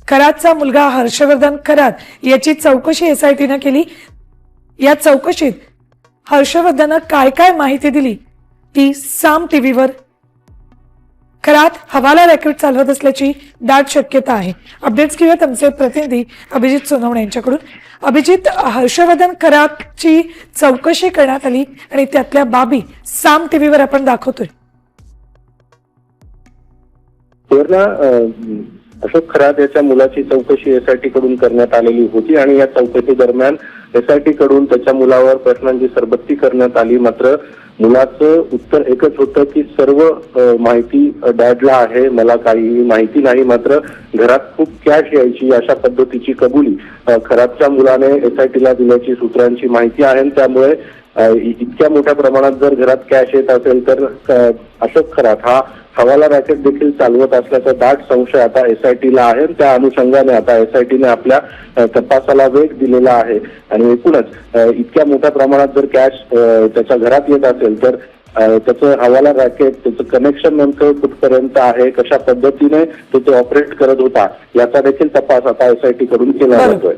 खरातचा मुलगा हर्षवर्धन खरात याची चौकशी एसआयटीनं केली। या चौकशीत हर्षवर्धननं काय काय माहिती दिली ती साम टीव्हीवर। खरात हवाला रॅकेट चालवत असल्याची दाट शक्यता आहे। अपडेट्स घेऊयात आमचे प्रतिनिधी अभिजित सोनवणे यांच्याकडून। अभिजित, हर्षवर्धन खरातची चौकशी करण्यात आली आणि त्यातल्या बाबी साम टीव्हीवर आपण दाखवतोय। अशोक खरात याच्या मुलाची चौकशी एसआयटी कडून करण्यात आलेली होती आणि या चौकशी दरम्यान एसआयटी कडून त्याच्या मुलावर प्रश्नांची सरबत्ती करण्यात आली। मात्र मुलाचं उत्तर एकच होतं की सर्व माहिती डॅडला आहे, मला काहीही माहिती नाही। मात्र घरात खूप कॅश यायची अशा पद्धतीची कबुली खरातच्या मुलाने एसआयटीला दिल्याची सूत्रांची माहिती आहे। त्यामुळे इतक्या मोठ्या प्रमाणात जर घरात कॅश येत असेल तर अशोक खरात हा हवाला रॅकेट देखील चालवत असल्याचा दाट संशय आता एसआयटीला आहे। त्या अनुषंगाने आता एसआयटीने आपल्या तपासाला वेग दिलेला आहे आणि एकूणच इतक्या मोठ्या प्रमाणात जर कॅश त्याच्या घरात येत असेल तर त्याचं हवाला रॅकेट, त्याचं कनेक्शन नेमकं कुठपर्यंत आहे, कशा पद्धतीने तो ऑपरेट करत होता याचा देखील तपास आता एसआयटी कडून केला जातोय।